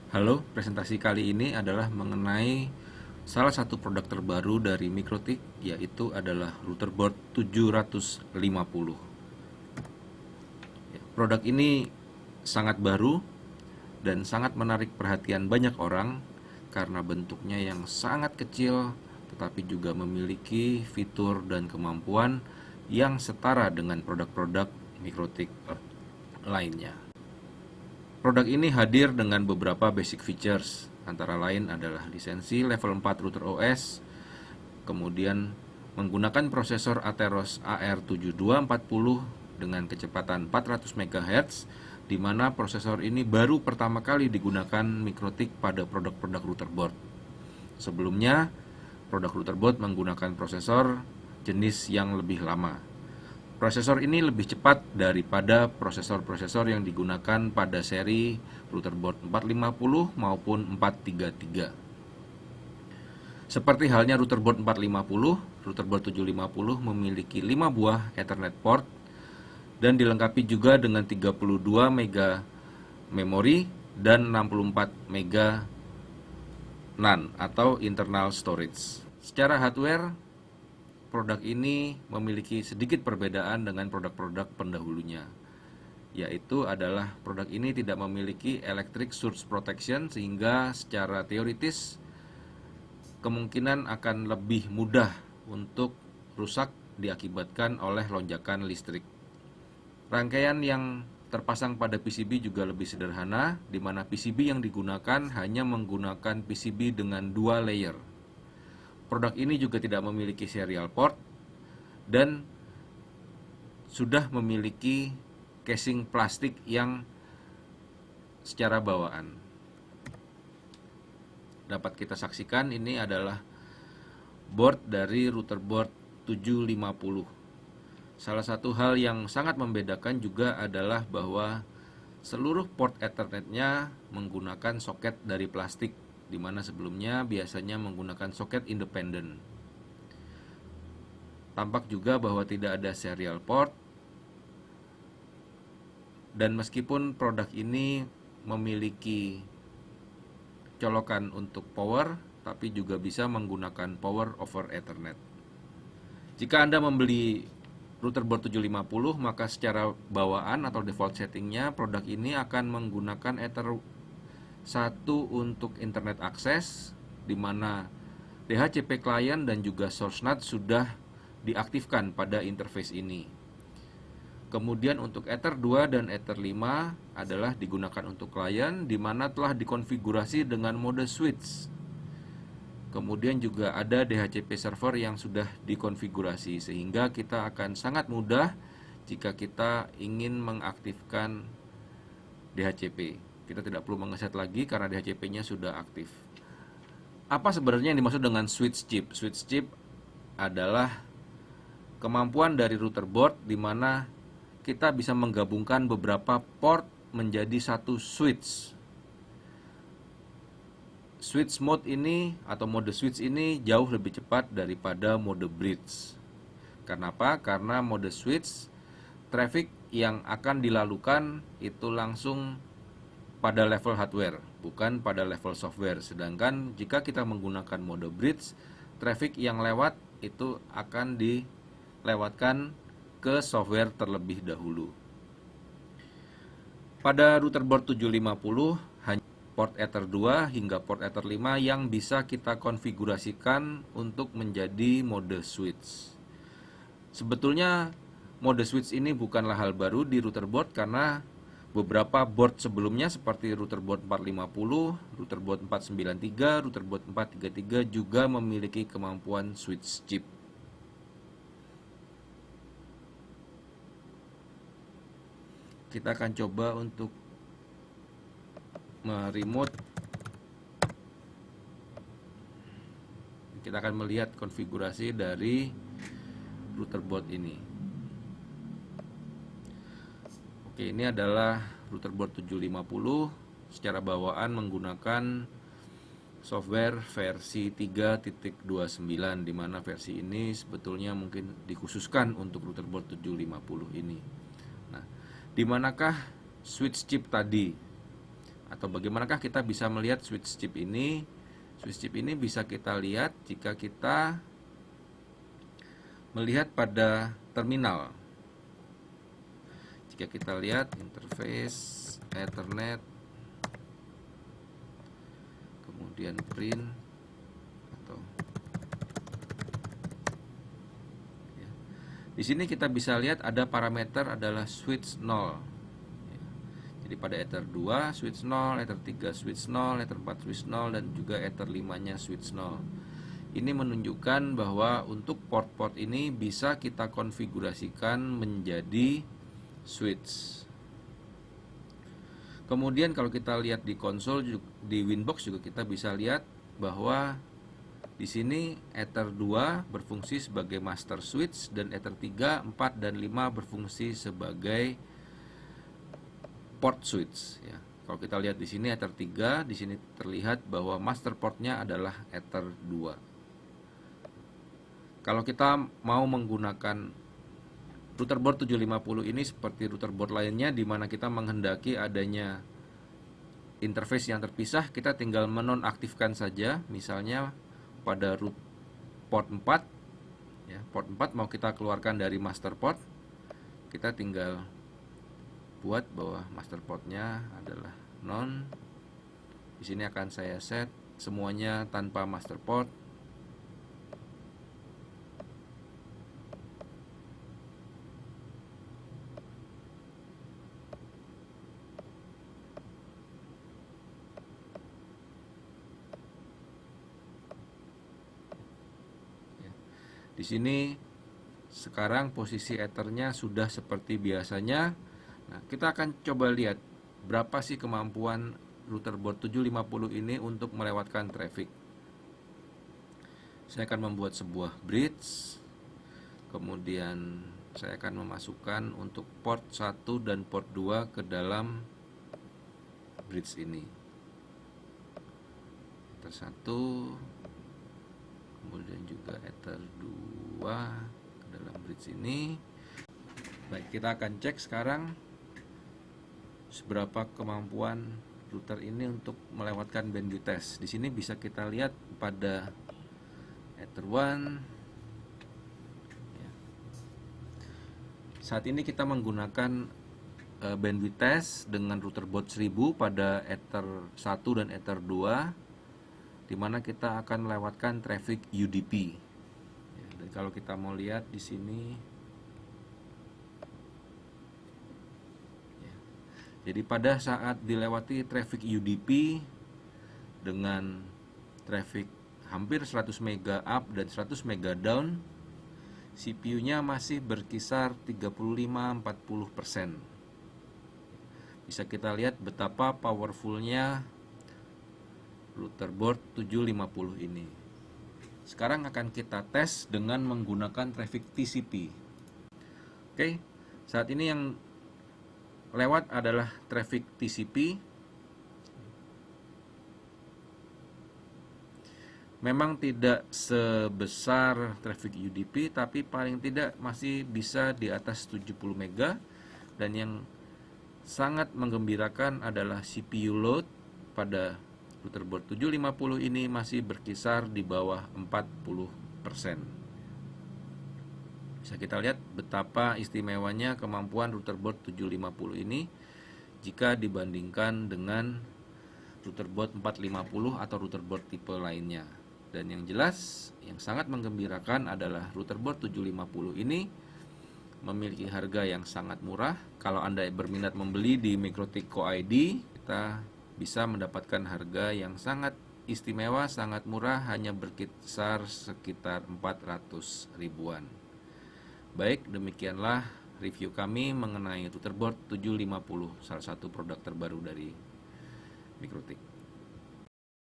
Halo, presentasi kali ini adalah mengenai salah satu produk terbaru dari Mikrotik, yaitu adalah routerboard 750. Produk ini sangat baru dan sangat menarik perhatian banyak orang karena bentuknya yang sangat kecil tetapi juga memiliki fitur dan kemampuan yang setara dengan produk-produk Mikrotik lainnya. Produk ini hadir dengan beberapa basic features, antara lain adalah lisensi level 4 router OS, kemudian menggunakan prosesor Atheros AR7240 dengan kecepatan 400 MHz, di mana prosesor ini baru pertama kali digunakan Mikrotik pada produk-produk routerboard. Sebelumnya, produk routerboard menggunakan prosesor jenis yang lebih lama. Prosesor ini lebih cepat daripada prosesor-prosesor yang digunakan pada seri routerboard 450 maupun 433. Seperti halnya routerboard 450, routerboard 750 memiliki 5 buah Ethernet port dan dilengkapi juga dengan 32 MB memori dan 64 MB NAND atau internal storage. Secara hardware, produk ini memiliki sedikit perbedaan dengan produk-produk pendahulunya, yaitu adalah produk ini tidak memiliki electric surge protection, sehingga secara teoritis kemungkinan akan lebih mudah untuk rusak diakibatkan oleh lonjakan listrik. Rangkaian yang terpasang pada PCB juga lebih sederhana, di mana PCB yang digunakan hanya menggunakan PCB dengan 2 layer. Produk ini juga tidak memiliki serial port dan sudah memiliki casing plastik yang secara bawaan. Dapat kita saksikan ini adalah board dari routerboard 750. Salah satu hal yang sangat membedakan juga adalah bahwa seluruh port Ethernetnya menggunakan soket dari plastik, di mana sebelumnya biasanya menggunakan soket independen. Tampak juga bahwa tidak ada serial port, dan meskipun produk ini memiliki colokan untuk power, tapi juga bisa menggunakan power over Ethernet. Jika Anda membeli routerboard 750, maka secara bawaan atau default settingnya produk ini akan menggunakan Ether 1 untuk internet akses, di mana DHCP client dan juga source NAT sudah diaktifkan pada interface ini. Kemudian untuk Ether 2 dan Ether 5 adalah digunakan untuk klien, di mana telah dikonfigurasi dengan mode switch. Kemudian juga ada DHCP server yang sudah dikonfigurasi, sehingga kita akan sangat mudah jika kita ingin mengaktifkan DHCP. Kita tidak perlu mengeset lagi karena DHCP-nya sudah aktif. Apa sebenarnya yang dimaksud dengan switch chip? Switch chip adalah kemampuan dari routerboard di mana kita bisa menggabungkan beberapa port menjadi satu switch. Switch mode ini atau mode switch ini jauh lebih cepat daripada mode bridge. Kenapa? Karena mode switch, traffic yang akan dilalukan itu langsung pada level hardware, bukan pada level software. Sedangkan jika kita menggunakan mode bridge, traffic yang lewat itu akan dilewatkan ke software terlebih dahulu. Pada routerboard 750 hanya port Ether 2 hingga port Ether 5 yang bisa kita konfigurasikan untuk menjadi mode switch. Sebetulnya mode switch ini bukanlah hal baru di routerboard, karena beberapa board sebelumnya seperti routerboard 450, routerboard 493, routerboard 433 juga memiliki kemampuan switch chip. Kita akan coba untuk meremote. Kita akan melihat konfigurasi dari routerboard ini. Oke, ini adalah routerboard 750 secara bawaan menggunakan software versi 3.29, di mana versi ini sebetulnya mungkin dikhususkan untuk routerboard 750 ini. Nah, di manakah switch chip tadi? Atau bagaimanakah kita bisa melihat switch chip ini? Switch chip ini bisa kita lihat jika kita melihat pada terminal. Jika kita lihat interface Ethernet, kemudian print, atau ya. Di sini kita bisa lihat ada parameter adalah switch 0. Ya. Jadi pada Ether 2 switch 0, Ether 3 switch 0, Ether 4 switch 0, dan juga Ether 5-nya switch 0. Ini menunjukkan bahwa untuk port-port ini bisa kita konfigurasikan menjadi switch. Kemudian kalau kita lihat di konsol, di Winbox juga kita bisa lihat bahwa di sini Ether 2 berfungsi sebagai master switch, dan Ether 3, 4, dan 5 berfungsi sebagai port switch ya. Kalau kita lihat di sini Ether 3, di sini terlihat bahwa master portnya adalah Ether 2. Kalau kita mau menggunakan router board 750 ini seperti router board lainnya, di mana kita menghendaki adanya interface yang terpisah, kita tinggal menonaktifkan saja. Misalnya pada port 4 ya, port 4 mau kita keluarkan dari master port, kita tinggal buat bahwa master portnya adalah non. Di sini akan saya set semuanya tanpa master port. Di sini sekarang posisi ethernya sudah seperti biasanya. Nah, kita akan coba lihat berapa sih kemampuan router board 750 ini untuk melewatkan traffic. Saya akan membuat sebuah bridge. Kemudian saya akan memasukkan untuk port 1 dan port 2 ke dalam bridge ini. Ether 1, kemudian juga Ether 2 ke dalam bridge ini. Baik, kita akan cek sekarang seberapa kemampuan router ini untuk melewatkan bandwidth test. Di sini bisa kita lihat pada Ether 1 ya. Saat ini kita menggunakan bandwidth test dengan router board 1000 pada Ether 1 dan Ether 2, di mana kita akan melewatkan traffic UDP. Ya, dan kalau kita mau lihat di sini, ya, jadi pada saat dilewati traffic UDP dengan traffic hampir 100 mega up dan 100 mega down, CPU-nya masih berkisar 35-40%. Bisa kita lihat betapa powerfulnya router board 750 ini. Sekarang akan kita tes dengan menggunakan traffic TCP. Oke, saat ini yang lewat adalah traffic TCP. Memang tidak sebesar traffic UDP, tapi paling tidak masih bisa di atas 70 mega. Dan yang sangat menggembirakan adalah CPU load pada router board 750 ini masih berkisar di bawah 40%. Bisa kita lihat betapa istimewanya kemampuan router board 750 ini jika dibandingkan dengan router board 450 atau router board tipe lainnya. Dan yang jelas, yang sangat menggembirakan adalah router board 750 ini memiliki harga yang sangat murah. Kalau Anda berminat membeli di Mikrotik Co ID, kita bisa mendapatkan harga yang sangat istimewa, sangat murah, hanya berkisar sekitar 400 ribuan. Baik, demikianlah review kami mengenai router board 750, salah satu produk terbaru dari Mikrotik.